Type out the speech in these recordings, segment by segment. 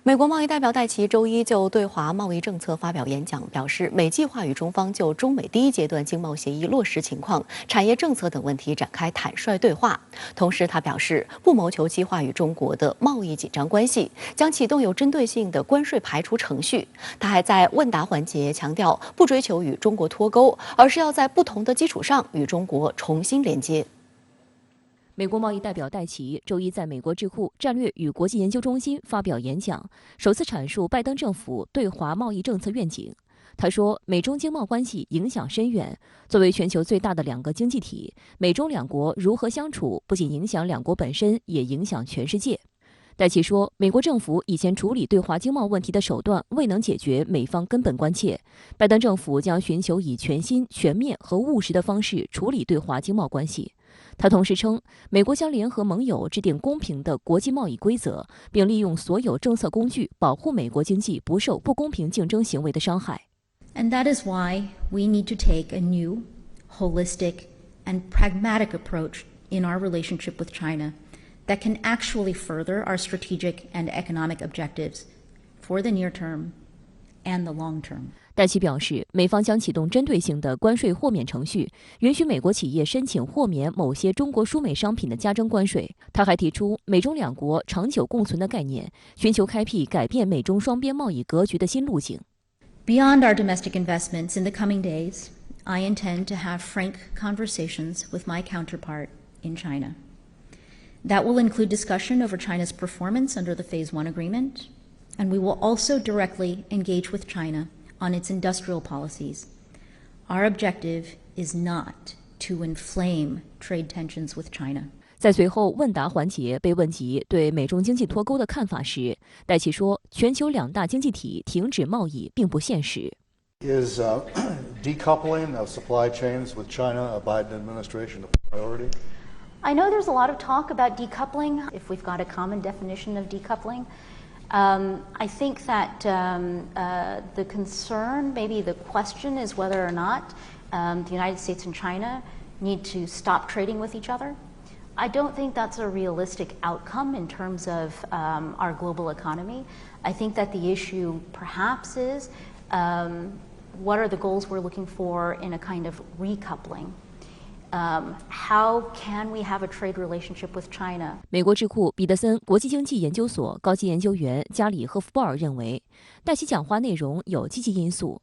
美国贸易代表戴琪周一就对华贸易政策发表演讲，表示美计划与中方就中美第一阶段经贸协议落实情况、产业政策等问题展开坦率对话。同时，他表示不谋求激化与中国的贸易紧张关系，将启动有针对性的关税排除程序。他还在问答环节强调，不追求与中国脱钩，而是要在不同的基础上与中国重新连接。美国贸易代表戴琪周一在美国智库战略与国际研究中心发表演讲，首次阐述拜登政府对华贸易政策愿景。他说，美中经贸关系影响深远，作为全球最大的两个经济体，美中两国如何相处，不仅影响两国本身，也影响全世界。戴琪说，美国政府以前处理对华经贸问题的手段未能解决美方根本关切，拜登政府将寻求以全新、全面和务实的方式处理对华经贸关系。他同时称，美国将联合盟友制定公平的国际贸易规则，并利用所有政策工具保护美国经济不受不公平竞争行为的伤害。And that is why we need to take a new, holistic, and pragmatic approach in our relationship with China that can actually further our strategic and economic objectives for the near term and the long term. 戴琪表示，美方将启动针对性的关税豁免程序，允许美国企业申请豁免某些中国输美商品的加征关税。他还提出美中两国长久共存的概念，寻求开辟改变美中双边贸易格局的新路径。Beyond our domestic investments in the coming days, I intend to have frank conversations with my counterpart in China. That will include discussion over China's performance under the Phase 1 agreement, and we will also directly engage with China on its industrial policies. Our objective is not to inflame trade tensions with China. 在随后问答环节被问及对美中经济脱钩的看法时，戴琪说，全球两大经济体停止贸易并不现实。Is decoupling of supply chains with China a Biden administration priority? I know there's a lot of talk about decoupling, if we've got a common definition of decoupling. I think that the concern, maybe the question, is whether or not the United States and China need to stop trading with each other. I don't think that's a realistic outcome in terms of our global economy. I think that the issue perhaps is what are the goals we're looking for in a kind of recoupling? How can we have a trade relationship with China? 美国智库彼得森国际经济研究所高级研究员加里赫夫鲍尔认为，戴琪讲话内容有积极因素，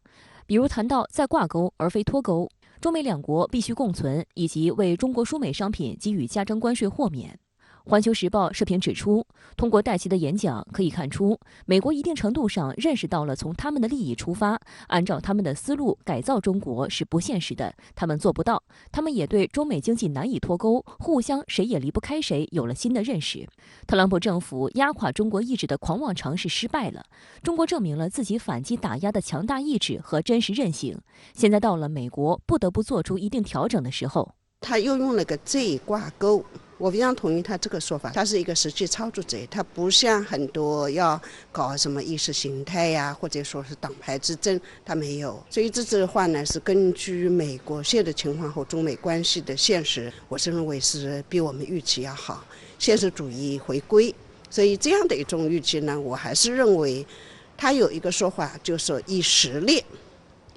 比如谈到再挂钩而非脱钩，中美两国必须共存，以及为中国输美商品给予加征关税豁免。环球时报社评指出，通过戴琪的演讲可以看出，美国一定程度上认识到了从他们的利益出发，按照他们的思路改造中国是不现实的，他们做不到。他们也对中美经济难以脱钩，互相谁也离不开谁有了新的认识。特朗普政府压垮中国意志的狂妄尝试失败了，中国证明了自己反击打压的强大意志和真实韧性。现在到了美国不得不做出一定调整的时候。他又用了个这挂钩，我非常同意他这个说法。他是一个实际操作者，他不像很多要搞什么意识形态呀，或者说是党派之争，他没有。所以这次的话呢，是根据美国现在的情况和中美关系的现实，我是认为是比我们预期要好，现实主义回归。所以这样的一种预期呢，我还是认为他有一个说法，就是以实力。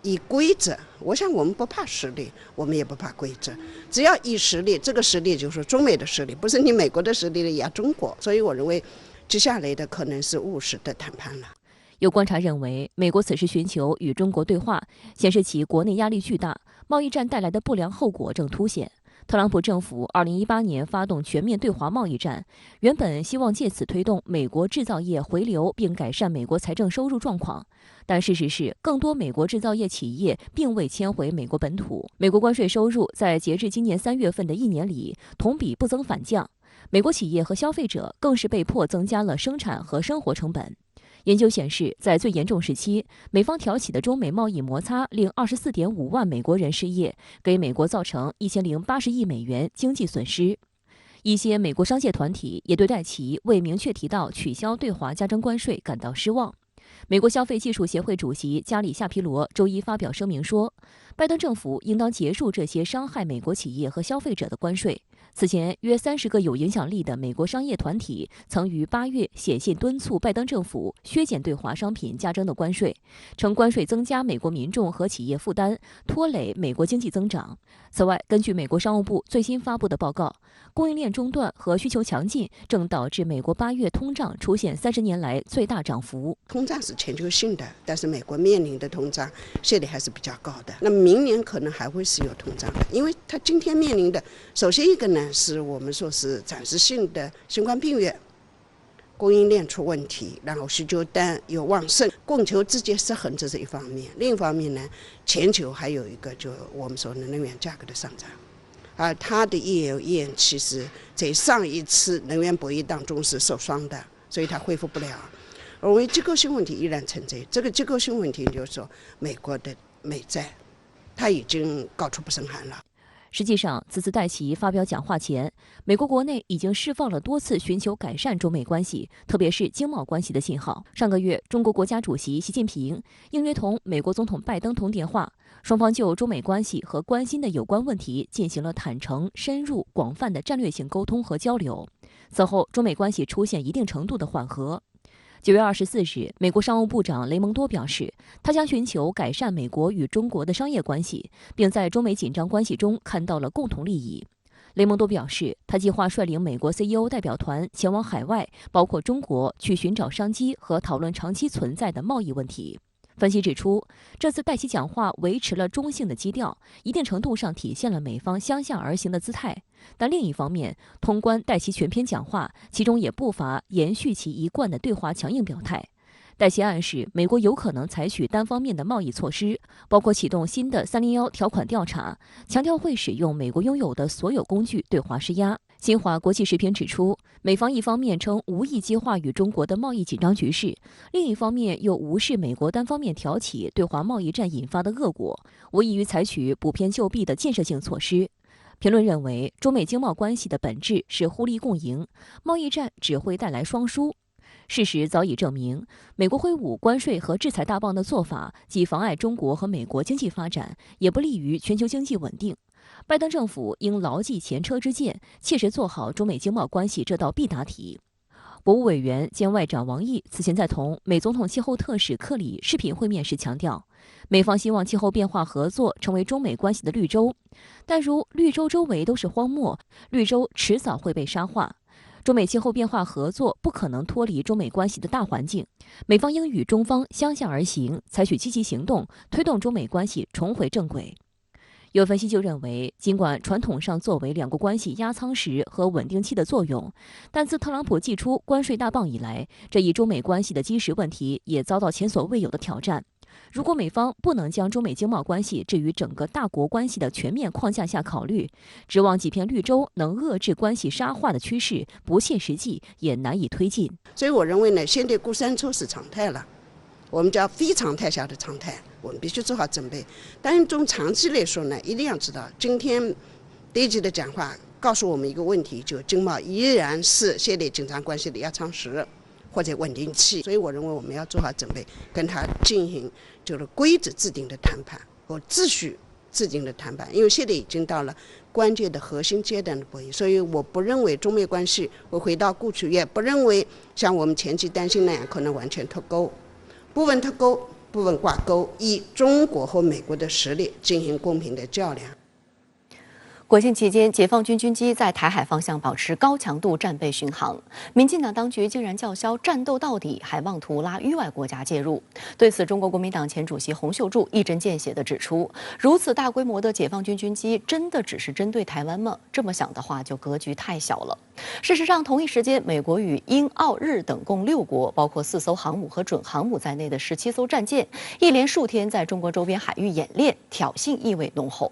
以规则，我想我们不怕实力，我们也不怕规则，只要以实力，这个实力就是中美的实力，不是你美国的实力的压中国。所以我认为接下来的可能是务实的谈判了。有观察认为，美国此时寻求与中国对话，显示其国内压力巨大，贸易战带来的不良后果正凸显。特朗普政府2018年发动全面对华贸易战，原本希望借此推动美国制造业回流并改善美国财政收入状况，但事实是，更多美国制造业企业并未迁回美国本土。美国关税收入在截至今年3月份的一年里，同比不增反降。美国企业和消费者更是被迫增加了生产和生活成本。研究显示，在最严重时期，美方挑起的中美贸易摩擦令24.5万美国人失业，给美国造成1080亿美元经济损失。一些美国商界团体也对戴琪未明确提到取消对华加征关税感到失望。美国消费技术协会主席加里夏皮罗周一发表声明说，拜登政府应当结束这些伤害美国企业和消费者的关税。此前，约30个有影响力的美国商业团体曾于8月写信敦促拜登政府削减对华商品加征的关税，称关税增加美国民众和企业负担，拖累美国经济增长。此外，根据美国商务部最新发布的报告，供应链中断和需求强劲正导致美国8月通胀出现30年来最大涨幅。通胀是全球性的，但是美国面临的通胀现在还是比较高的。那明年可能还会是有通胀的，因为它今天面临的，首先一个呢是我们说是暂时性的新冠病毒供应链出问题，然后需求端又旺盛，供求之间失衡，这是一方面。另一方面呢，全球还有一个就我们说的能源价格的上涨，而它的页岩油其实在上一次能源博弈当中是受伤的，所以它恢复不了。而为结构性问题依然存在，这个结构性问题就是说，美国的美债它已经高处不胜寒了。实际上，此次戴奇发表讲话前，美国国内已经释放了多次寻求改善中美关系，特别是经贸关系的信号。上个月，中国国家主席习近平应约同美国总统拜登通电话，双方就中美关系和关心的有关问题进行了坦诚、深入、广泛的战略性沟通和交流。此后，中美关系出现一定程度的缓和。9月24日，美国商务部长雷蒙多表示，他将寻求改善美国与中国的商业关系，并在中美紧张关系中看到了共同利益。雷蒙多表示，他计划率领美国 CEO 代表团前往海外，包括中国，去寻找商机和讨论长期存在的贸易问题。分析指出，这次戴奇讲话维持了中性的基调，一定程度上体现了美方相向而行的姿态。但另一方面，通关戴奇全篇讲话，其中也不乏延续其一贯的对华强硬表态。戴奇暗示，美国有可能采取单方面的贸易措施，包括启动新的301条款调查，强调会使用美国拥有的所有工具对华施压。新华国际时评指出，美方一方面称无意激化与中国的贸易紧张局势，另一方面又无视美国单方面挑起对华贸易战引发的恶果，无异于采取补偏救弊的建设性措施。评论认为，中美经贸关系的本质是互利共赢，贸易战只会带来双输。事实早已证明，美国挥舞关税和制裁大棒的做法，既妨碍中国和美国经济发展，也不利于全球经济稳定。拜登政府应牢记前车之鉴，切实做好中美经贸关系这道必答题。国务委员兼外长王毅此前在同美总统气候特使克里视频会面时强调，美方希望气候变化合作成为中美关系的绿洲，但如绿洲周围都是荒漠，绿洲迟早会被沙化。中美气候变化合作不可能脱离中美关系的大环境，美方应与中方相向而行，采取积极行动，推动中美关系重回正轨。有分析就认为，尽管传统上作为两国关系压舱石和稳定器的作用，但自特朗普祭出关税大棒以来，这一中美关系的基石问题也遭到前所未有的挑战。如果美方不能将中美经贸关系置于整个大国关系的全面框架下考虑，指望几片绿洲能遏制关系沙化的趋势不切实际，也难以推进。所以我认为呢，现在估三抽是常态了，我们叫非常态下的常态，我们必须做好准备。但是从长期来说呢，一定要知道，今天戴奇的讲话告诉我们一个问题，就经贸依然是现在紧张关系的压舱石或者稳定器，所以我认为我们要做好准备，跟他进行就是规则制定的谈判和秩序制定的谈判，因为现在已经到了关键的核心阶段的博弈，所以我不认为中美关系会回到过去，也不认为像我们前期担心那样可能完全脱钩，部分脱钩，部分挂钩，以中国和美国的实力进行公平的较量。国庆期间，解放军军机在台海方向保持高强度战备巡航，民进党当局竟然叫嚣战斗到底，还妄图拉域外国家介入。对此，中国国民党前主席洪秀柱一针见血地指出，如此大规模的解放军军机，真的只是针对台湾吗？这么想的话，就格局太小了。事实上，同一时间，美国与英、澳、日等共6国，包括4艘航母和准航母在内的17艘战舰，一连数天在中国周边海域演练，挑衅意味浓厚。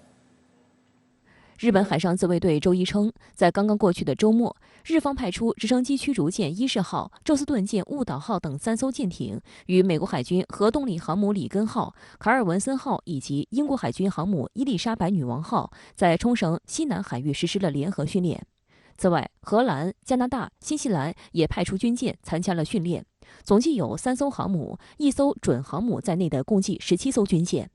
日本海上自卫队周一称，在刚刚过去的周末，日方派出直升机驱逐舰伊势号、宙斯盾舰雾岛号等3艘舰艇，与美国海军核动力航母里根号、卡尔文森号以及英国海军航母伊丽莎白女王号在冲绳西南海域实施了联合训练。此外，荷兰、加拿大、新西兰也派出军舰参加了训练，总计有3艘航母、1艘准航母在内的共计17艘军舰。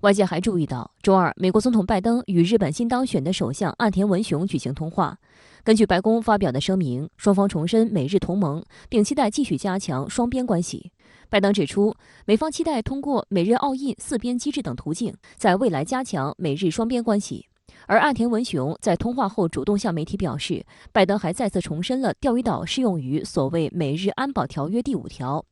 外界还注意到，周二，美国总统拜登与日本新当选的首相岸田文雄举行通话。根据白宫发表的声明，双方重申美日同盟，并期待继续加强双边关系。拜登指出，美方期待通过美日澳印四边机制等途径，在未来加强美日双边关系。而岸田文雄在通话后主动向媒体表示，拜登还再次重申了钓鱼岛适用于所谓美日安保条约第5条。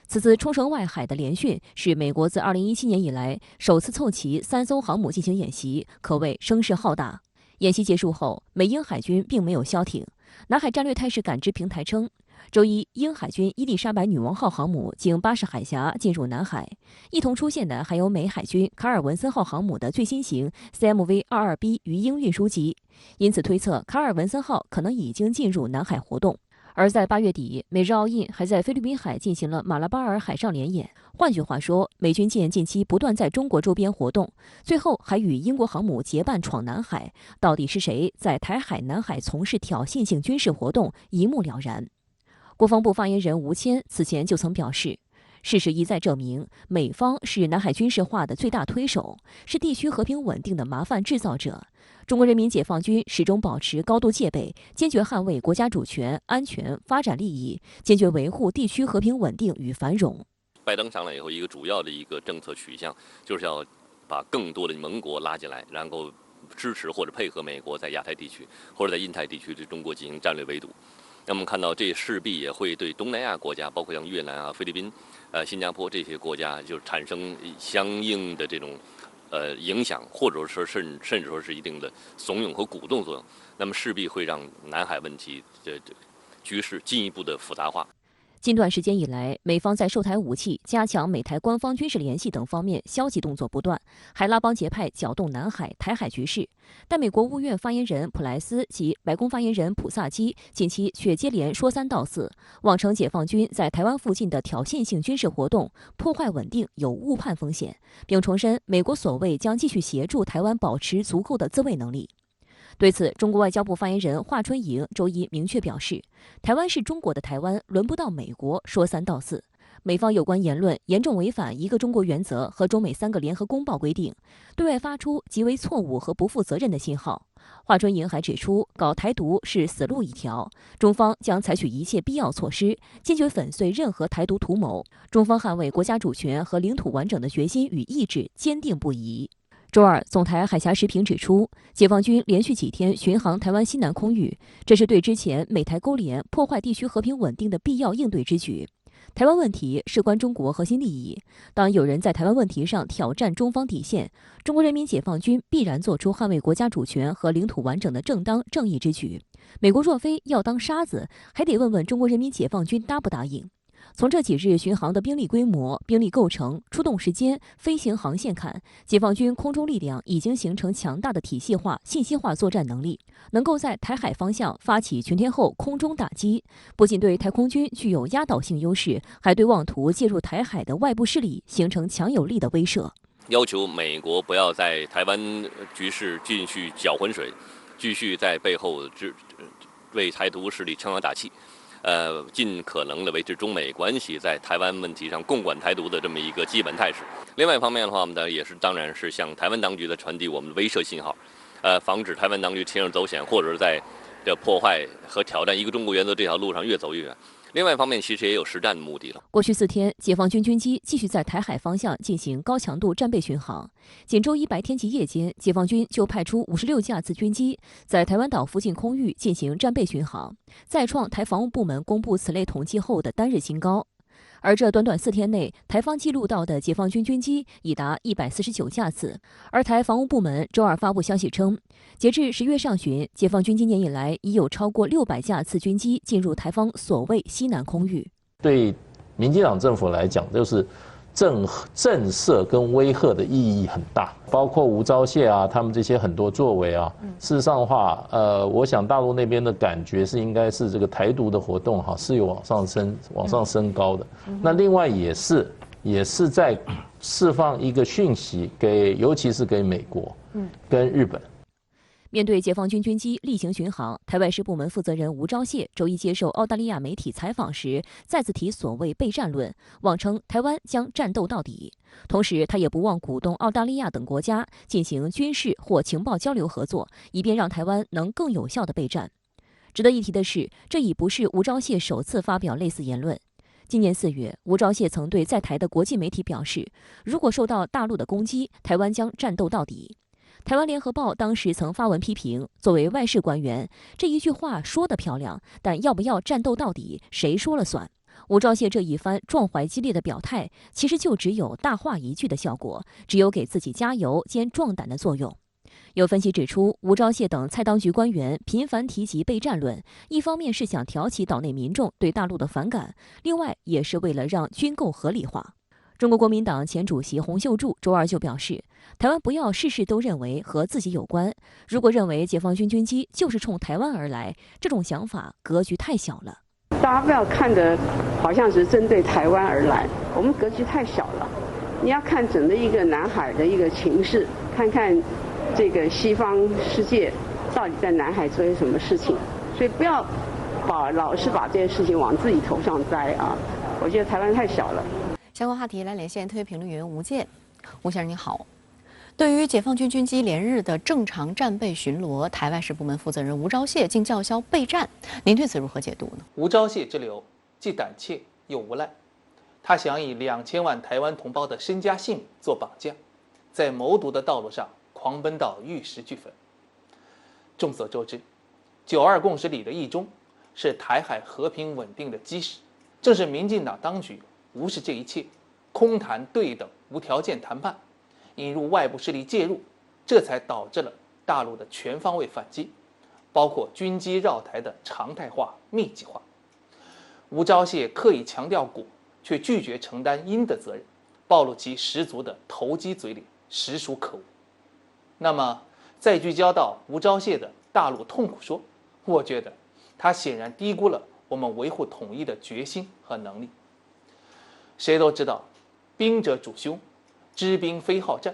此次冲绳外海的联训是美国自2017年以来首次凑齐3艘航母进行演习，可谓声势浩大。演习结束后，美英海军并没有消停。南海战略态势感知平台称，周一，英海军伊丽莎白女王号航母经巴士海峡进入南海，一同出现的还有美海军卡尔文森号航母的最新型 CMV-22B 鱼鹰运输机，因此推测卡尔文森号可能已经进入南海活动。而在8月底，美日澳印还在菲律宾海进行了马拉巴尔海上联演。换句话说，美军舰近期不断在中国周边活动，最后还与英国航母结伴闯南海。到底是谁在台海、南海从事挑衅性军事活动，一目了然。国防部发言人吴谦此前就曾表示，事实一再证明，美方是南海军事化的最大推手，是地区和平稳定的麻烦制造者。中国人民解放军始终保持高度戒备，坚决捍卫国家主权、安全、发展利益，坚决维护地区和平稳定与繁荣。拜登上来以后，一个主要的一个政策取向就是要把更多的盟国拉进来，然后支持或者配合美国在亚太地区或者在印太地区对中国进行战略围堵。那么看到这势必也会对东南亚国家，包括像越南啊、菲律宾、新加坡这些国家，就产生相应的这种影响，或者说甚至说是一定的怂恿和鼓动作用。那么势必会让南海问题的局势进一步的复杂化。近段时间以来，美方在售台武器、加强美台官方军事联系等方面消极动作不断，还拉帮结派搅动南海、台海局势。但美国务院发言人普莱斯及白宫发言人普萨基近期却接连说三道四，妄称解放军在台湾附近的挑衅性军事活动破坏稳定，有误判风险，并重申美国所谓将继续协助台湾保持足够的自卫能力。对此，中国外交部发言人华春莹周一明确表示，台湾是中国的台湾，轮不到美国说三道四。美方有关言论严重违反一个中国原则和中美3个联合公报规定，对外发出极为错误和不负责任的信号。华春莹还指出，搞台独是死路一条，中方将采取一切必要措施，坚决粉碎任何台独图谋。中方捍卫国家主权和领土完整的决心与意志坚定不移。周二，总台海峡时评指出，解放军连续几天巡航台湾西南空域，这是对之前美台勾连破坏地区和平稳定的必要应对之举。台湾问题事关中国核心利益，当有人在台湾问题上挑战中方底线，中国人民解放军必然做出捍卫国家主权和领土完整的正当正义之举。美国若非要当沙子，还得问问中国人民解放军答不答应。从这几日巡航的兵力规模、兵力构成、出动时间、飞行航线看，解放军空中力量已经形成强大的体系化、信息化作战能力，能够在台海方向发起全天候空中打击，不仅对台空军具有压倒性优势，还对妄图介入台海的外部势力形成强有力的威慑。要求美国不要在台湾局势继续搅浑水，继续在背后为台独势力撑腰打气。尽可能的维持中美关系在台湾问题上共管台独的这么一个基本态势。另外一方面的话，我们也是当然是向台湾当局的传递我们的威慑信号，防止台湾当局铤而走险，或者是在这破坏和挑战一个中国原则这条路上越走越远。另外一方面，其实也有实战的目的了。过去4天，解放军军机继续在台海方向进行高强度战备巡航。仅周一白天及夜间，解放军就派出56架次军机在台湾岛附近空域进行战备巡航，再创台防务部门公布此类统计后的单日新高。而这短短4天内，台方记录到的解放军军机已达149架次。而台防务部门周二发布消息称，截至10月上旬，解放军今年以来已有超过600架次军机进入台方所谓西南空域。对民进党政府来讲，就是震慑跟威吓的意义很大，包括吴钊燮啊，他们这些很多作为啊，事实上的话，我想大陆那边的感觉是应该是这个台独的活动哈是有往上升高的。那另外也是在释放一个讯息给，尤其是给美国，跟日本。面对解放军军机例行巡航，台外事部门负责人吴钊燮周一接受澳大利亚媒体采访时，再次提所谓备战论，妄称台湾将战斗到底。同时，他也不忘鼓动澳大利亚等国家进行军事或情报交流合作，以便让台湾能更有效地备战。值得一提的是，这已不是吴钊燮首次发表类似言论。今年4月，吴钊燮曾对在台的国际媒体表示，如果受到大陆的攻击，台湾将战斗到底。台湾联合报当时曾发文批评，作为外事官员，这一句话说得漂亮，但要不要战斗到底，谁说了算？吴钊燮这一番壮怀激烈的表态，其实就只有大话一句的效果，只有给自己加油兼壮胆的作用。有分析指出，吴钊燮等蔡当局官员频繁提及备战论，一方面是想挑起岛内民众对大陆的反感，另外也是为了让军购合理化。中国国民党前主席洪秀柱周二就表示，台湾不要事事都认为和自己有关，如果认为解放军军机就是冲台湾而来，这种想法格局太小了。大家不要看得好像是针对台湾而来，我们格局太小了。你要看整个一个南海的一个情势，看看这个西方世界到底在南海做些什么事情，所以不要老是把这些事情往自己头上栽啊！我觉得台湾太小了。相关话题来连线特约评论员吴健，吴先生你好。对于解放军军机连日的正常战备巡逻，台外事部门负责人吴钊燮竟叫嚣备战，您对此如何解读呢？吴钊燮之流既胆怯又无赖，他想以2000万台湾同胞的身家性命做绑架，在谋独的道路上狂奔到玉石俱焚。众所周知，9·2共识里的一中是台海和平稳定的基石，正是民进党当局无视这一切，空谈对等无条件谈判，引入外部势力介入，这才导致了大陆的全方位反击，包括军机绕台的常态化、密集化。吴钊燮刻意强调果，却拒绝承担因的责任，暴露其十足的投机嘴脸，实属可恶。那么，再聚焦到吴钊燮的大陆痛苦说，我觉得他显然低估了我们维护统一的决心和能力。谁都知道，兵者主凶，知兵非好战。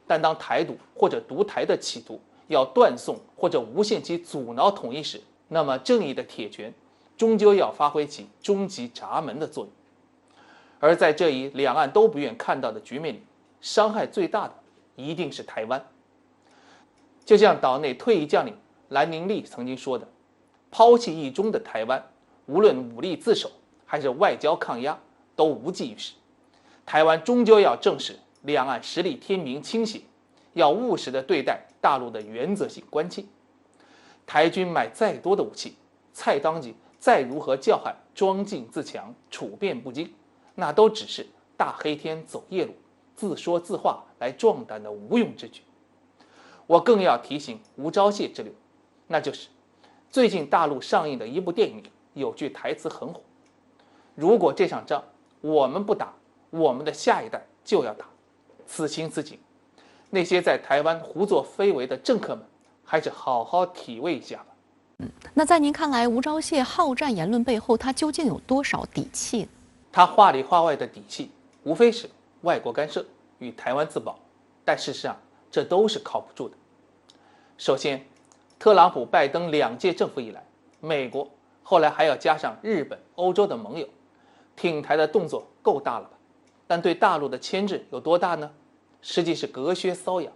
但当台独或者独台的企图要断送或者无限期阻挠统一时，那么正义的铁拳终究要发挥其终极闸门的作用。而在这一两岸都不愿看到的局面里，伤害最大的一定是台湾。就像岛内退役将领蓝宁丽曾经说的，抛弃一中的台湾，无论武力自守还是外交抗压，都无济于事。台湾终究要正视两岸实力天平倾斜，要务实地对待大陆的原则性关切。台军买再多的武器，蔡当局再如何叫喊装进自强、处变不惊，那都只是大黑天走夜路，自说自话来壮胆的无用之举。我更要提醒吴钊燮之流，那就是最近大陆上映的一部电影里有句台词很火：如果这场仗我们不打，我们的下一代就要打。此情此景，那些在台湾胡作非为的政客们，还是好好体味一下吧。那在您看来，吴钊燮好战言论背后，他究竟有多少底气呢？他话里话外的底气，无非是外国干涉与台湾自保，但事实上这都是靠不住的。首先，特朗普、拜登2届政府以来，美国后来还要加上日本、欧洲的盟友，挺台的动作够大了吧？但对大陆的牵制有多大呢？实际是隔靴搔痒，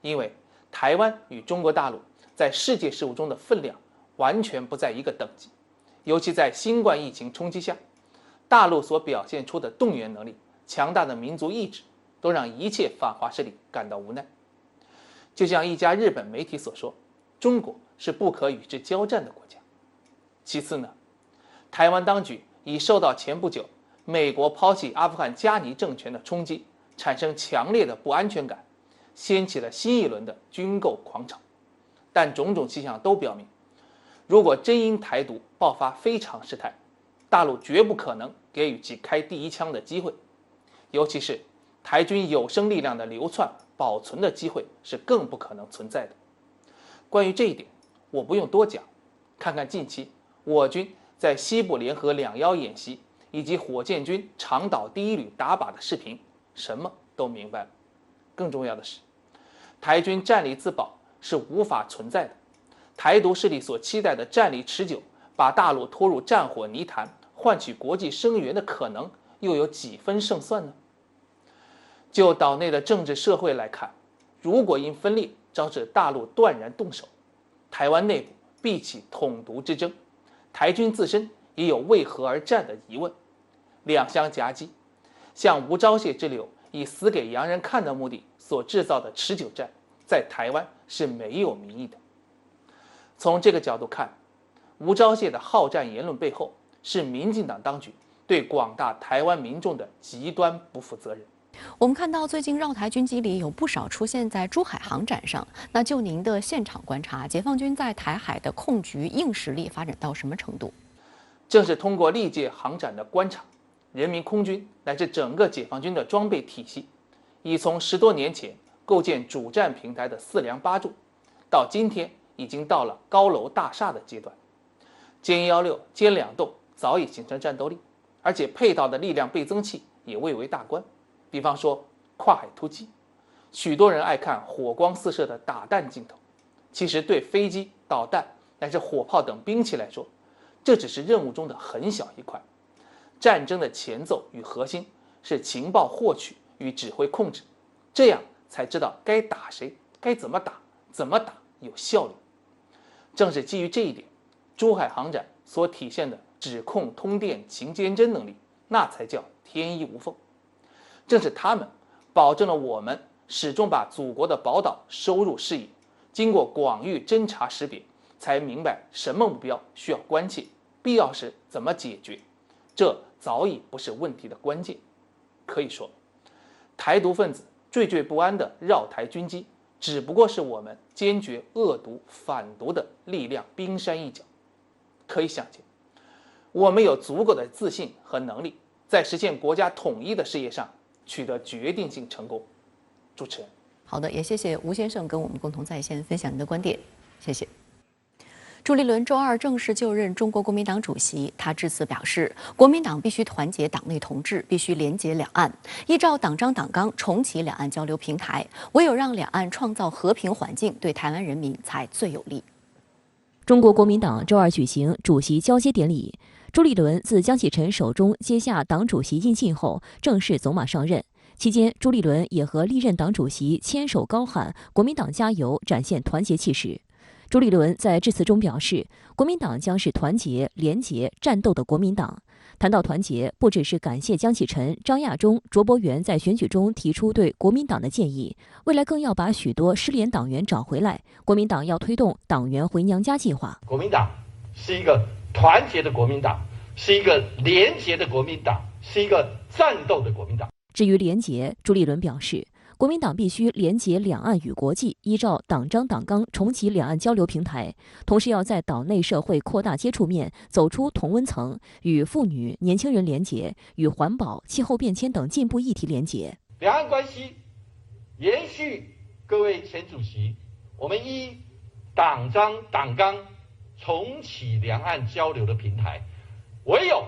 因为台湾与中国大陆在世界事务中的分量完全不在一个等级，尤其在新冠疫情冲击下，大陆所表现出的动员能力、强大的民族意志，都让一切反华势力感到无奈。就像一家日本媒体所说，中国是不可与之交战的国家。其次呢，台湾当局已受到前不久美国抛弃阿富汗加尼政权的冲击，产生强烈的不安全感，掀起了新一轮的军购狂潮。但种种迹象都表明，如果真因台独爆发非常事态，大陆绝不可能给予其开第一枪的机会，尤其是台军有生力量的流窜保存的机会是更不可能存在的。关于这一点，我不用多讲，看看近期我军在西部联合2·1演习以及火箭军长岛第1旅打靶的视频，什么都明白了。更重要的是，台军战力自保是无法存在的。台独势力所期待的战力持久，把大陆拖入战火泥潭，换取国际声援的可能，又有几分胜算呢？就岛内的政治社会来看，如果因分裂招致大陆断然动手，台湾内部必起统独之争，台军自身也有为何而战的疑问，两相夹击，像吴钊燮之流以死给洋人看的目的所制造的持久战，在台湾是没有民意的。从这个角度看，吴钊燮的好战言论背后，是民进党当局对广大台湾民众的极端不负责任。我们看到最近绕台军机里有不少出现在珠海航展上，那就您的现场观察，解放军在台海的控局硬实力发展到什么程度？正是通过历届航展的观察，人民空军乃至整个解放军的装备体系，已从10多年前构建主战平台的4梁8柱，到今天已经到了高楼大厦的阶段。歼116、歼2洞早已形成战斗力，而且配套的力量倍增器也蔚为大观。比方说跨海突击，许多人爱看火光四射的打弹镜头，其实对飞机、导弹乃至火炮等兵器来说，这只是任务中的很小一块。战争的前奏与核心是情报获取与指挥控制，这样才知道该打谁，该怎么打，怎么打有效率。正是基于这一点，珠海航展所体现的指控、通电、情监侦能力，那才叫天衣无缝。正是他们保证了我们始终把祖国的宝岛收入视野，经过广域侦查识别，才明白什么目标需要关切，必要时怎么解决，这早已不是问题的关键。可以说，台独分子惴惴不安的绕台军机，只不过是我们坚决恶毒反独的力量冰山一角。可以想见，我们有足够的自信和能力，在实现国家统一的事业上取得决定性成功。主持人，好的，也谢谢吴先生跟我们共同在线分享您的观点，谢谢。朱立伦周二正式就任中国国民党主席，他致辞表示，国民党必须团结党内同志，必须联结两岸，依照党章党纲重启两岸交流平台，唯有让两岸创造和平环境，对台湾人民才最有利。中国国民党周二举行主席交接典礼，朱立伦自江启臣手中接下党主席印信后，正式走马上任。期间，朱立伦也和历任党主席牵手高喊“国民党加油”，展现团结气势。朱立伦在致辞中表示，国民党将是团结、联结、战斗的国民党。谈到团结，不只是感谢江启臣、张亚中、卓伯源在选举中提出对国民党的建议，未来更要把许多失联党员找回来。国民党要推动党员回娘家计划。国民党是一个团结的国民党，是一个联结的国民党，是一个战斗的国民党。至于联结，朱立伦表示，国民党必须联结两岸与国际，依照党章党纲重启两岸交流平台，同时要在岛内社会扩大接触面，走出同温层，与妇女、年轻人联结，与环保、气候变迁等进步议题联结。两岸关系延续各位前主席，我们依党章党纲重启两岸交流的平台，唯有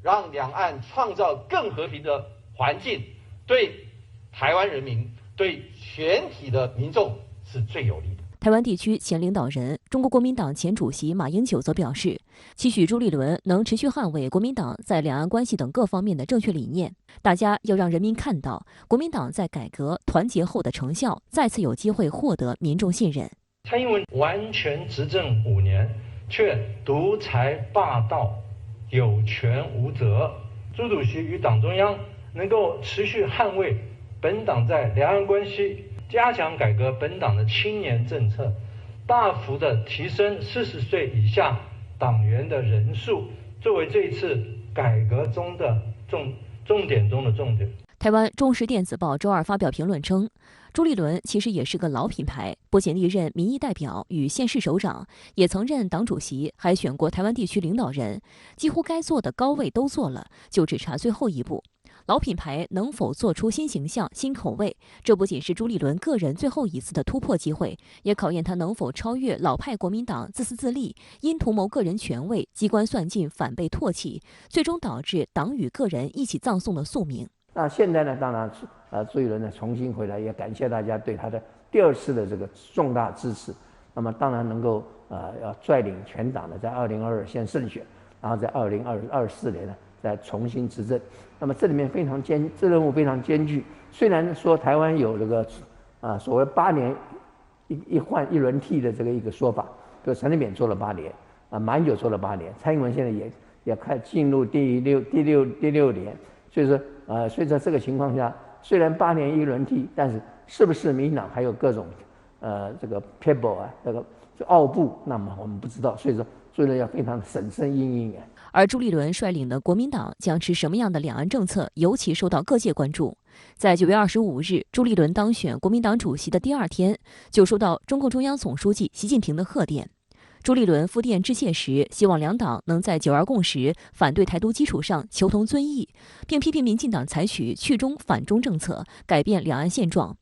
让两岸创造更和平的环境，对台湾人民、对全体的民众是最有利的。台湾地区前领导人、中国国民党前主席马英九则表示，期许朱立伦能持续捍卫国民党在两岸关系等各方面的正确理念。大家要让人民看到国民党在改革团结后的成效，再次有机会获得民众信任。蔡英文完全执政5年，却独裁霸道、有权无责。朱主席与党中央能够持续捍卫本党在两岸关系，加强改革本党的青年政策，大幅的提升40岁以下党员的人数，作为这一次改革中的重点中的重点。台湾中时电子报周二发表评论称，朱立伦其实也是个老品牌，不仅历任民意代表与县市首长，也曾任党主席，还选过台湾地区领导人，几乎该做的高位都做了，就只差最后一步。老品牌能否做出新形象、新口味，这不仅是朱立伦个人最后一次的突破机会，也考验他能否超越老派国民党自私自利、因图谋个人权位、机关算尽、反被唾弃，最终导致党与个人一起葬送的宿命。那现在呢，当然朱立伦呢重新回来，也感谢大家对他的第2次的这个重大支持。那么当然能够要率领全党呢，在2022先胜选，然后在2024年呢再重新执政。那么这里面这任务非常艰巨。虽然说台湾有这个所谓8年一换1轮替的这个一个说法，就陈水扁做了8年，马英九做了8年，蔡英文现在也快进入第六年。所以说这个情况下，虽然8年1轮替，但是不是民进党还有各种这个 people 这个傲步，那么我们不知道。所以说要非常审慎应应。而朱立伦率领的国民党将持什么样的两岸政策，尤其受到各界关注。在9月25日，朱立伦当选国民党主席的第2天，就收到中共中央总书记习近平的贺电。朱立伦赴电致谢时，希望两党能在9·2共识、反对台独基础上求同尊异，并批评民进党采取去中反中政策，改变两岸现状。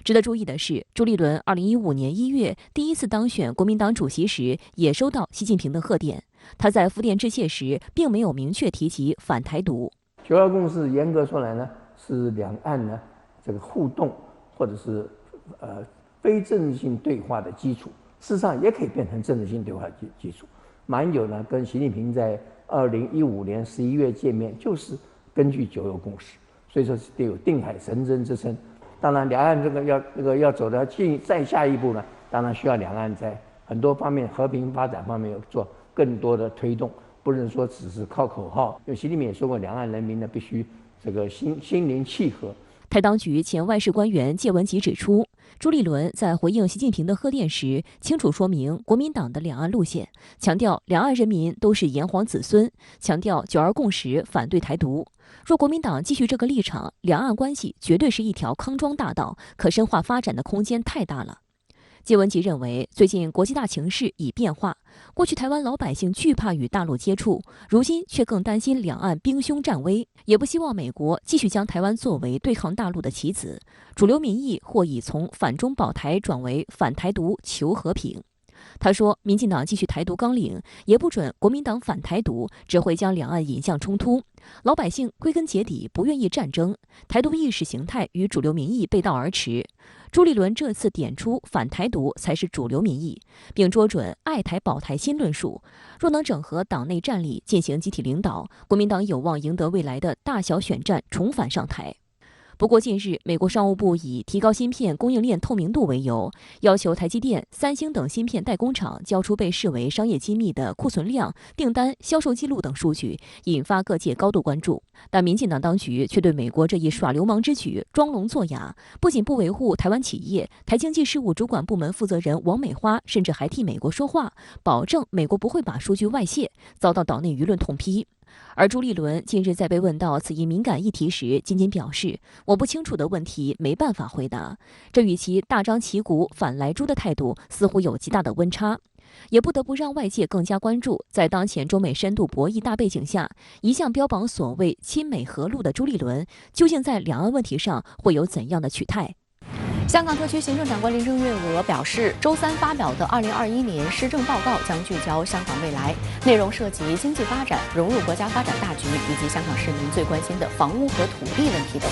值得注意的是，朱立伦2015年1月第1次当选国民党主席时，也收到习近平的贺电。他在赴电致谢时，并没有明确提及反台独。9·2共识严格说来呢，是两岸呢这个互动或者是非政治性对话的基础，事实上也可以变成政治性对话的基础。马英九呢跟习近平在2015年11月见面，就是根据9·2共识，所以说得有定海神针之称。当然，两岸这个要走到再下一步呢，当然需要两岸在很多方面和平发展方面有做更多的推动，不能说只是靠口号。因为习近平也说过，两岸人民呢必须这个心灵契合。台当局前外事官员介文吉指出，朱立伦在回应习近平的贺电时，清楚说明国民党的两岸路线，强调两岸人民都是炎黄子孙，强调9·2共识，反对台独。若国民党继续这个立场，两岸关系绝对是一条康庄大道，可深化发展的空间太大了。介文吉认为，最近国际大情势已变化，过去台湾老百姓惧怕与大陆接触，如今却更担心两岸兵凶战危，也不希望美国继续将台湾作为对抗大陆的棋子，主流民意或已从反中保台转为反台独求和平。他说，民进党继续台独纲领，也不准国民党反台独，只会将两岸引向冲突。老百姓归根结底不愿意战争，台独意识形态与主流民意背道而驰。朱立伦这次点出反台独才是主流民意，并捉准爱台保台新论述。若能整合党内战力进行集体领导，国民党有望赢得未来的大小选战，重返上台。不过近日，美国商务部以提高芯片供应链透明度为由，要求台积电、三星等芯片代工厂交出被视为商业机密的库存量、订单、销售记录等数据，引发各界高度关注。但民进党当局却对美国这一耍流氓之举装聋作哑，不仅不维护台湾企业，台经济事务主管部门负责人王美花甚至还替美国说话，保证美国不会把数据外泄，遭到岛内舆论痛批。而朱立伦近日在被问到此一敏感议题时，仅仅表示我不清楚的问题没办法回答，这与其大张旗鼓反莱猪的态度似乎有极大的温差，也不得不让外界更加关注，在当前中美深度博弈大背景下，一向标榜所谓亲美和陆的朱立伦，究竟在两岸问题上会有怎样的取态？香港特区行政长官林郑月娥表示，周三发表的2021年施政报告将聚焦香港未来，内容涉及经济发展、融入国家发展大局以及香港市民最关心的房屋和土地问题等。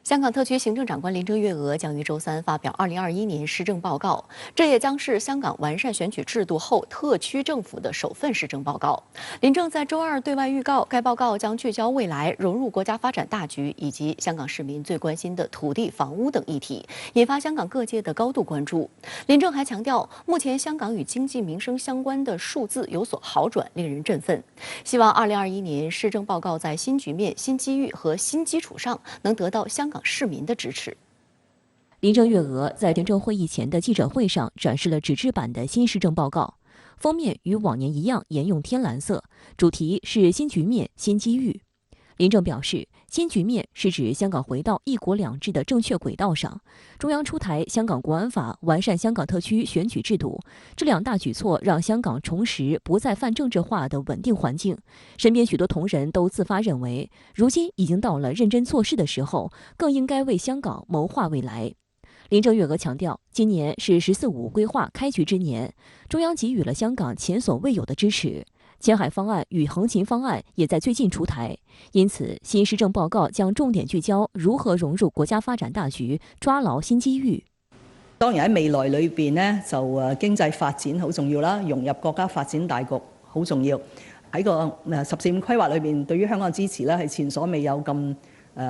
香港特区行政长官林郑月娥将于周三发表2021年施政报告，这也将是香港完善选举制度后特区政府的首份施政报告。林郑在周二对外预告，该报告将聚焦未来、融入国家发展大局以及香港市民最关心的土地、房屋等议题，引发香港各界的高度关注。林郑还强调，目前香港与经济民生相关的数字有所好转，令人振奋。希望2021年施政报告在新局面、新机遇和新基础上能得到香港市民的支持。林郑月娥在行政会议前的记者会上展示了纸质版的新施政报告，封面与往年一样沿用天蓝色，主题是新局面、新机遇。林郑表示，新局面是指香港回到一国两制的正确轨道上，中央出台香港国安法，完善香港特区选举制度，这两大举措让香港重拾不再泛政治化的稳定环境。身边许多同仁都自发认为，如今已经到了认真做事的时候，更应该为香港谋划未来。林郑月娥强调，今年是“十四五”规划开局之年，中央给予了香港前所未有的支持。前海方案与横琴方案也在最近出台，因此新施政报告将重点聚焦如何融入國家發展大局，抓牢新機遇。當然喺未來裏邊呢，就經濟發展好重要啦，融入國家發展大局好重要。喺個14.5規劃裏邊，對於香港支持咧係前所未有咁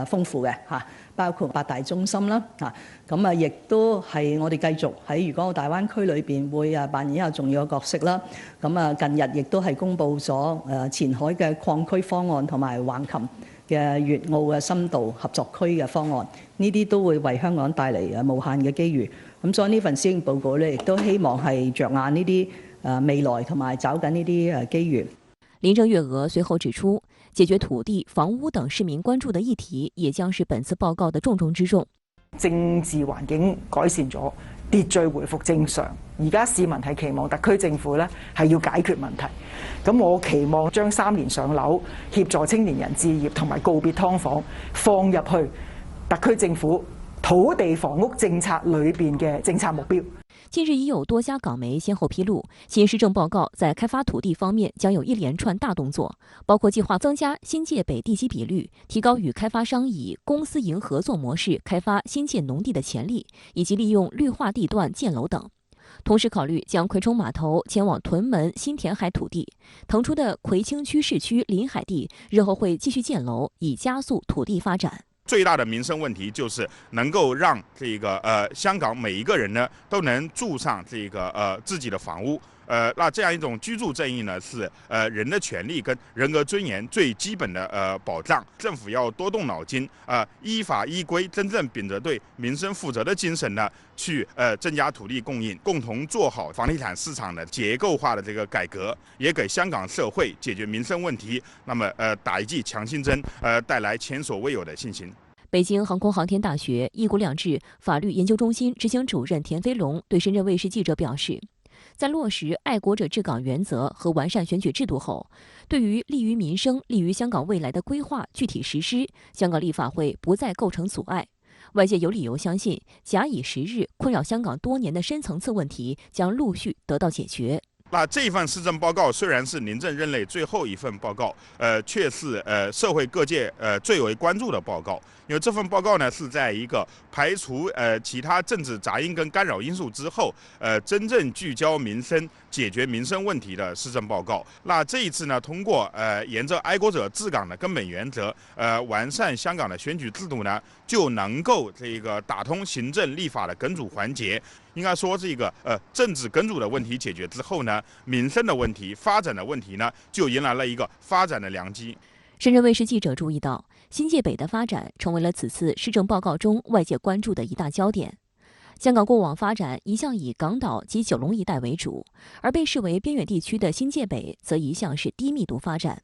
豐富嘅嚇，包括8大中心啦嚇，咁亦都係我哋繼續喺粵港澳大灣區裏邊會扮演一個重要嘅角色啦。咁近日亦都係公布咗前海嘅礦區方案同埋橫琴嘅粵澳嘅深度合作區嘅方案，呢啲都會為香港帶嚟無限嘅機遇。咁所以呢份施政報告咧，亦都希望係着眼呢啲未來同埋找緊呢啲機遇。林鄭月娥隨後指出，解決土地、房屋等市民關注的議題，也將是本次報告的重中之重。政治環境改善咗，秩序回復正常，而家市民係期望特區政府咧係要解決問題。咁我期望將3年上樓、協助青年人置業同埋告別劏房放入去特區政府土地房屋政策裏邊嘅政策目標。近日已有多家港媒先後披露，新施政報告在開發土地方面將有一連串大動作，包括計劃增加新界北地積比率，提高與開發商以公私營合作模式開發新界農地的潛力，以及利用綠化地段建樓等。同時考慮將葵涌碼頭前往屯門新填海土地，騰出的葵青區市區臨海地日後會繼續建樓，以加速土地發展。最大的民生問題就是能夠讓這個香港每一個人呢都能住上這個自己的房屋。那這樣一種居住正義呢，是人的權利跟人格尊嚴最基本的保障。政府要多動腦筋，依法依規，真正秉着對民生負責的精神呢，去增加土地供應，共同做好房地產市場的結構化的這個改革，也給香港社會解決民生問題，那麼打一劑強心針，帶來前所未有的信心。北京航空航天大學一國兩制法律研究中心執行主任田飛龍對深圳衛視記者表示，在落實愛國者治港原則和完善選舉制度後，對於利於民生、利於香港未來的規劃具體實施，香港立法會不再構成阻礙。外界有理由相信，假以時日，困擾香港多年的深層次問題將陸續得到解決。那這份施政報告雖然是臨陣任內最後一份報告，卻是社會各界最為關注的報告。因為這份報告呢，是在一個排除其他政治雜音跟干擾因素之後，真正聚焦民生、解決民生問題的施政報告。那這一次呢，通過沿着愛國者治港的根本原則，完善香港的選舉制度呢，就能夠這個打通行政立法的梗阻環節。應該說，這個政治梗阻的問題解決之後呢，民生的問題、發展的問題呢，就迎來了一個發展的良機。深圳衛視記者注意到，新界北的發展成為了此次施政報告中外界關注的一大焦點。香港過往發展一向以港島及九龍一帶為主，而被視為邊遠地區的新界北則一向是低密度發展。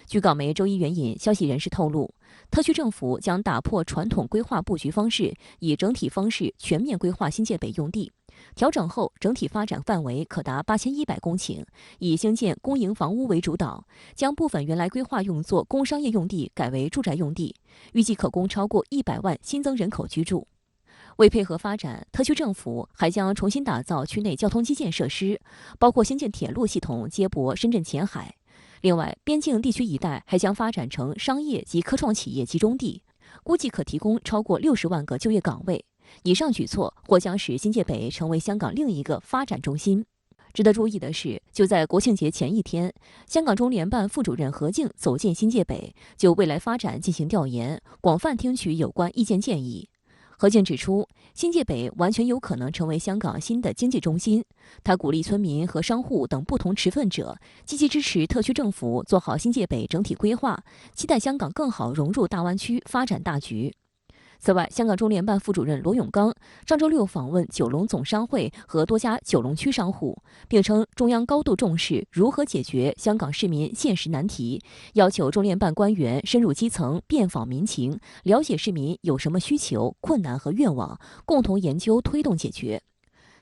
據港媒周一援引消息人士透露，特區政府將打破傳統規劃佈局方式，以整體方式全面規劃新界北用地。調整後，整體發展範圍可達8100公頃，以興建公營房屋為主導，將部分原來規劃用作工商業用地改為住宅用地，預計可供超過100萬新增人口居住。為配合發展，特區政府還將重新打造區內交通基建設施，包括新建鐵路系統接駁深圳前海。另外，邊境地區一帶還將發展成商業及科創企業集中地，估計可提供超過60萬個就業崗位。以上舉措或將使新界北成為香港另一個發展中心。值得注意的是，就在國慶節前一天，香港中聯辦副主任何靖走進新界北，就未來發展進行調研，廣泛聽取有關意見建議。何靖指出，新界北完全有可能成為香港新的經濟中心。他鼓勵村民和商戶等不同持份者積極支持特區政府做好新界北整體規劃，期待香港更好融入大灣區發展大局。此外，香港中聯辦副主任羅永剛上周六訪問九龍總商會和多家九龍區商戶，並稱中央高度重視如何解決香港市民現實難題，要求中聯辦官員深入基層，遍訪民情，了解市民有什麼需求、困難和願望，共同研究推動解決。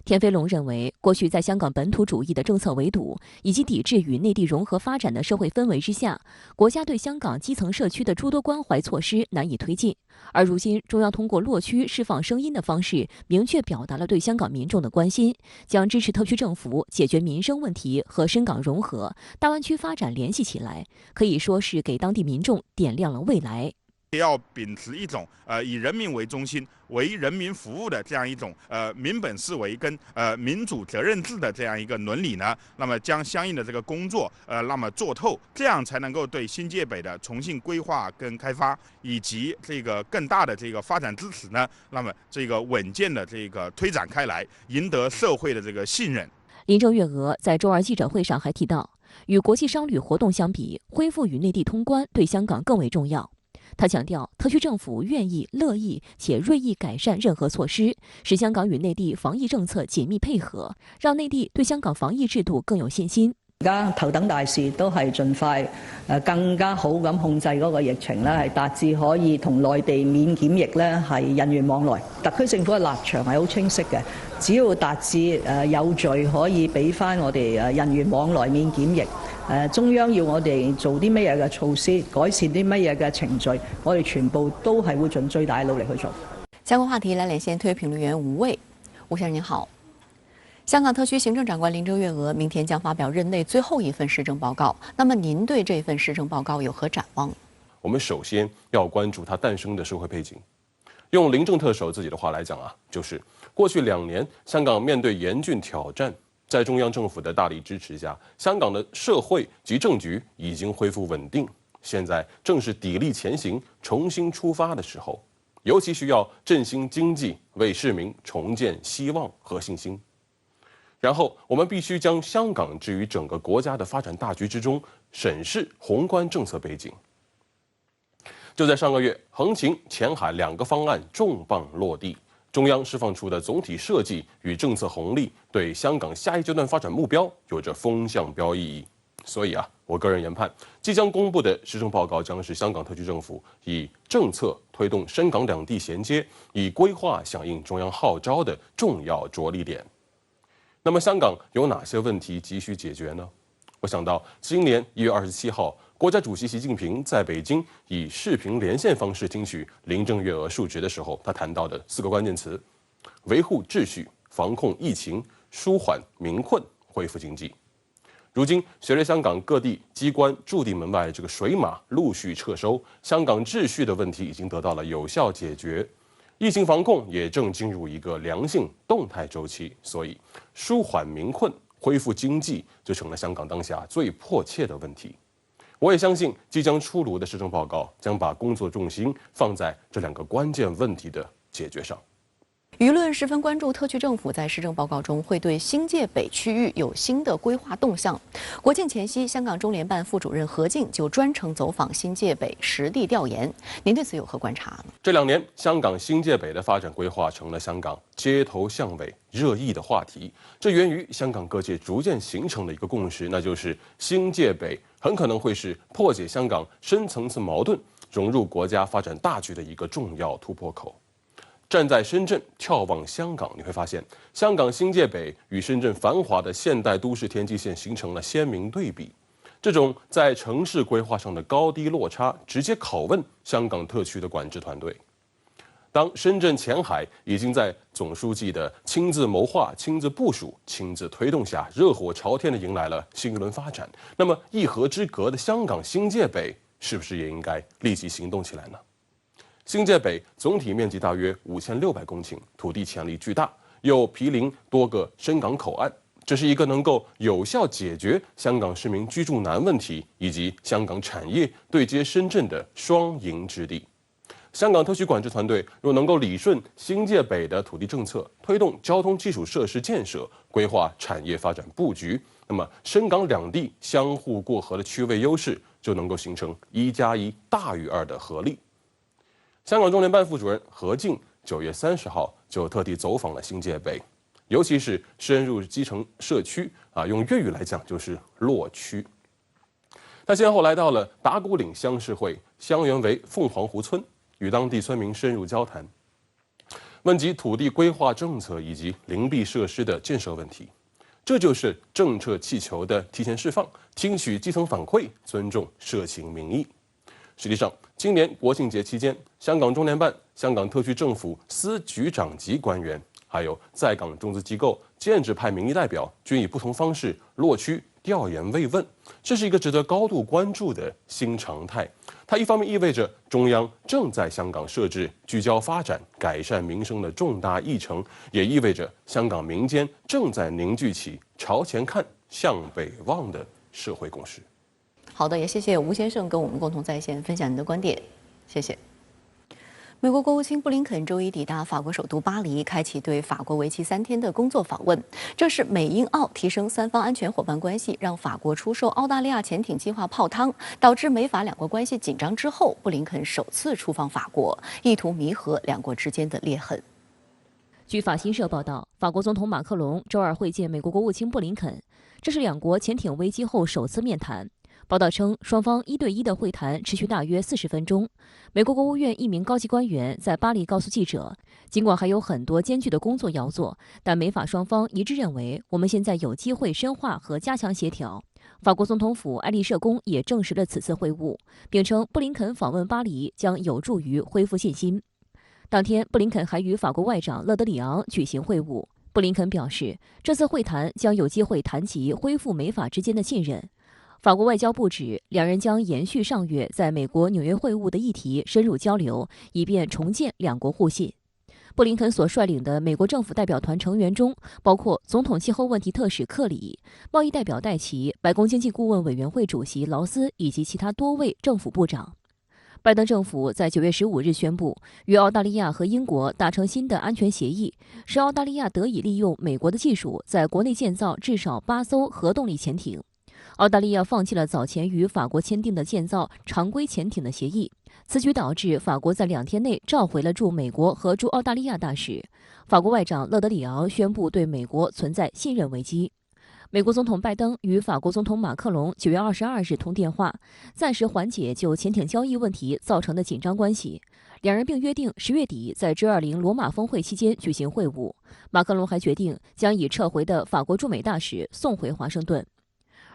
田飞龙认为，过去在香港本土主义的政策围堵以及抵制与内地融合发展的社会氛围之下，国家对香港基层社区的诸多关怀措施难以推进。而如今，中央通过落区释放声音的方式，明确表达了对香港民众的关心，将支持特区政府解决民生问题和深港融合、大湾区发展联系起来，可以说是给当地民众点亮了未来。要秉持一种以人民为中心、为人民服务的这样一种民本思维跟民主责任制的这样一个伦理呢，那么将相应的这个工作那么做透，这样才能够对新界北的重新规划跟开发以及这个更大的这个发展支持呢，那么这个稳健的这个推展开来，赢得社会的这个信任。林郑月娥在周二记者会上还提到，与国际商旅活动相比，恢复与内地通关对香港更为重要。他强调，特区政府愿意、乐意且锐意改善任何措施，使香港与内地防疫政策緊密配合，讓內地對香港防疫制度更有信心。而家頭等大事都係盡快更加好咁控制嗰個疫情咧，係達至可以同內地免檢疫咧係人員往來。特區政府嘅立場係好清晰嘅，只要達至有序可以俾翻我哋人員往來免檢疫。中央要我哋做啲乜嘢嘅措施，改善啲乜嘢嘅程序，我哋全部都係會盡最大嘅努力去做。相关话题来连线特约评论员吴卫，吴先生您好。香港特区行政长官林郑月娥明天将发表任内最后一份施政报告，那么您对这份施政报告有何展望？我们首先要关注它诞生的社会背景。用林郑特首自己的话来讲啊，就是过去2年，香港面对严峻挑战。在中央政府的大力支持下，香港的社会及政局已经恢复稳定。现在正是砥砺前行、重新出发的时候，尤其需要振兴经济，为市民重建希望和信心。然后，我们必须将香港置于整个国家的发展大局之中，审视宏观政策背景。就在上个月，横琴、前海2个方案重磅落地。中央释放出的总体设计与政策红利，对香港下一阶段发展目标有着风向标意义。所以啊，我个人研判，即将公布的施政报告将是香港特区政府以政策推动深港两地衔接，以规划响应中央号召的重要着力点。那么，香港有哪些问题急需解决呢？我想到今年1月27号。国家主席习近平在北京以视频连线方式听取林郑月娥述职的时候，他谈到的4个关键词：维护秩序、防控疫情、舒缓民困、恢复经济。如今，随着香港各地机关驻地门外这个水马陆续撤收，香港秩序的问题已经得到了有效解决，疫情防控也正进入一个良性动态周期，所以舒缓民困、恢复经济就成了香港当下最迫切的问题。我也相信，即将出炉的施政报告将把工作重心放在这2个关键问题的解决上。舆论十分关注特区政府在施政报告中会对新界北区域有新的规划动向。国庆前夕，香港中联办副主任何靖就专程走访新界北实地调研。您对此有何观察呢？这2年，香港新界北的发展规划成了香港街头巷尾热议的话题。这源于香港各界逐渐形成的一个共识，那就是新界北很可能会是破解香港深层次矛盾、融入国家发展大局的一个重要突破口。站在深圳眺望香港，你会发现，香港新界北与深圳繁华的现代都市天际线形成了鲜明对比。这种在城市规划上的高低落差，直接拷问香港特区的管制团队。当深圳前海已经在总书记的亲自谋划、亲自部署、亲自推动下，热火朝天地迎来了新一轮发展，那么一河之隔的香港新界北，是不是也应该立即行动起来呢？新界北总体面积大约5600公顷，土地潜力巨大，又毗邻多个深港口岸，这是一个能够有效解决香港市民居住难问题以及香港产业对接深圳的双赢之地。香港特区管制团队若能够理顺新界北的土地政策，推动交通基础设施建设，规划产业发展布局，那么深港两地相互过河的区位优势就能够形成1+1大于2的合力。香港中联办副主任何靖9月30号就特地走访了新界北，尤其是深入基层社区用粤语来讲就是落区。他先后来到了打鼓岭乡事会、香园围凤凰湖村，与当地村民深入交谈。问及土地规划政策以及灵璧设施的建设问题。这就是政策气球的提前释放，听取基层反馈，尊重社情民意。实际上，今年国庆节期间，香港中联办、香港特区政府司局长级官员，还有在港中资机构、建制派民意代表，均以不同方式落区调研慰问，这是一个值得高度关注的新常态。它一方面意味着中央正在香港设置聚焦发展、改善民生的重大议程，也意味着香港民间正在凝聚起朝前看、向北望的社会共识。好的，也谢谢吴先生跟我们共同在线分享您的观点，谢谢。美国国务卿布林肯周一抵达法国首都巴黎，开启对法国为期3天的工作访问。这是美英澳提升3方安全伙伴关系，让法国出售澳大利亚潜艇计划泡汤，导致美法两国关系紧张之后，布林肯首次出访法国，意图弥合两国之间的裂痕。据法新社报道，法国总统马克龙周二会见美国国务卿布林肯，这是两国潜艇危机后首次面谈。报道称，双方1对1的会谈持续大约40分钟。美国国务院一名高级官员在巴黎告诉记者，尽管还有很多艰巨的工作要做，但美法双方一致认为，我们现在有机会深化和加强协调。法国总统府爱丽舍宫也证实了此次会晤，并称布林肯访问巴黎将有助于恢复信心。当天，布林肯还与法国外长勒德里昂举行会晤。布林肯表示，这次会谈将有机会谈及恢复美法之间的信任。法国外交部指，两人将延续上月在美国纽约会晤的议题深入交流，以便重建两国互信。布林肯所率领的美国政府代表团成员中，包括总统气候问题特使克里、贸易代表戴奇、白宫经济顾问委员会主席劳斯以及其他多位政府部长。拜登政府在9月15日宣布，与澳大利亚和英国达成新的安全协议，使澳大利亚得以利用美国的技术，在国内建造至少8艘核动力潜艇。澳大利亚放弃了早前与法国签订的建造常规潜艇的协议，此举导致法国在2天内召回了驻美国和驻澳大利亚大使。法国外长勒德里昂宣布对美国存在信任危机。美国总统拜登与法国总统马克龙9月22日通电话，暂时缓解就潜艇交易问题造成的紧张关系。两人并约定10月底在 G20 罗马峰会期间举行会晤。马克龙还决定将已撤回的法国驻美大使送回华盛顿。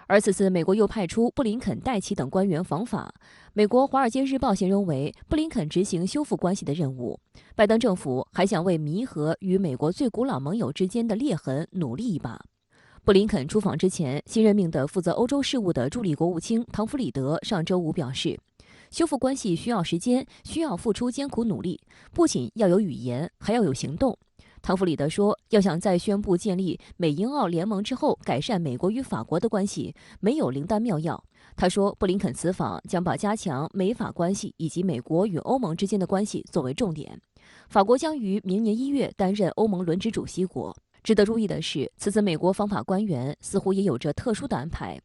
而此次美国又派出布林肯、戴奇等官员访法。美国《华尔街日报》形容为布林肯执行修复关系的任务。拜登政府还想为弥合与美国最古老盟友之间的裂痕努力一把。布林肯出访之前，新任命的负责欧洲事务的助理国务卿唐弗里德上周五表示，修复关系需要时间，需要付出艰苦努力，不仅要有语言，还要有行动。唐弗里德说，要想在宣布建立美英澳联盟之后改善美国与法国的关系，没有灵丹妙药。他说，布林肯此访将把加强美法关系以及美国与欧盟之间的关系作为重点。法国将于明年1月担任欧盟轮值主席国。值得注意的是，此次美国访法官员似乎也有着特殊的安排。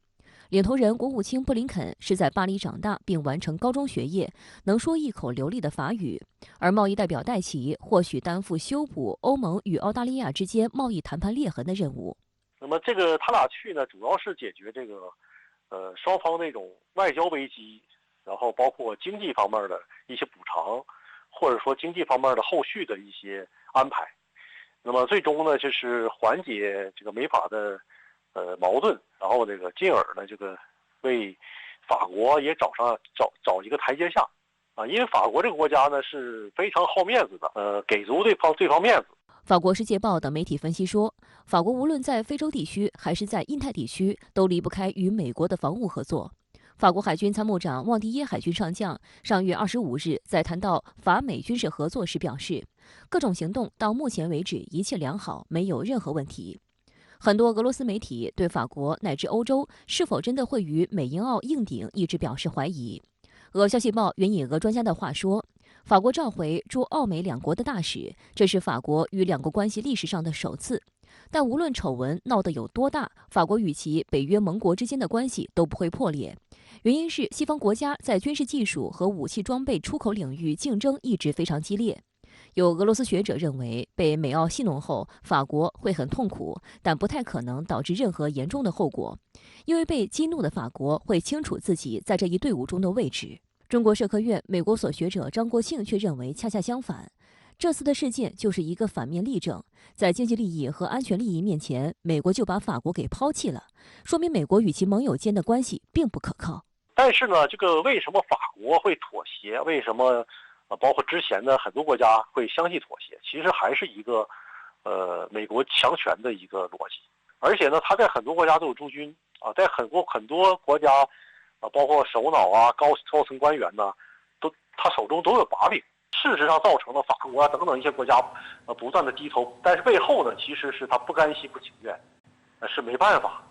领头人国务卿布林肯是在巴黎长大并完成高中学业，能说一口流利的法语，而贸易代表戴奇或许担负修补欧盟与澳大利亚之间贸易谈判裂痕的任务。那么这个他俩去呢，主要是解决这个双方那种外交危机，然后包括经济方面的一些补偿，或者说经济方面的后续的一些安排。那么最终呢，就是缓解这个美法的矛盾，然后这个进而呢，这个为法国也找一个台阶下啊，因为法国这个国家呢是非常好面子的，给足对方面子。法国《世界报》等媒体分析说，法国无论在非洲地区还是在印太地区，都离不开与美国的防务合作。法国海军参谋长旺迪耶海军上将上月25日在谈到法美军事合作时表示，各种行动到目前为止一切良好，没有任何问题。很多俄罗斯媒体对法国乃至欧洲是否真的会与美英澳硬顶一直表示怀疑。俄消息报援引俄专家的话说，法国召回驻澳美两国的大使，这是法国与两国关系历史上的首次。但无论丑闻闹得有多大，法国与其北约盟国之间的关系都不会破裂。原因是西方国家在军事技术和武器装备出口领域竞争一直非常激烈。有俄罗斯学者认为，被美澳戏弄后，法国会很痛苦，但不太可能导致任何严重的后果，因为被激怒的法国会清楚自己在这一队伍中的位置。中国社科院美国所学者张国庆却认为恰恰相反。这次的事件就是一个反面例证，在经济利益和安全利益面前，美国就把法国给抛弃了，说明美国与其盟友间的关系并不可靠。但是呢，这个为什么法国会妥协？为什么包括之前的很多国家会相继妥协？其实还是一个美国强权的一个逻辑。而且呢，他在很多国家都有驻军啊，在很多国家包括首脑啊、高层官员呢，他手中都有把柄。事实上造成了法国等等一些国家不断的低头，但是背后呢，其实是他不甘心不情愿，是没办法。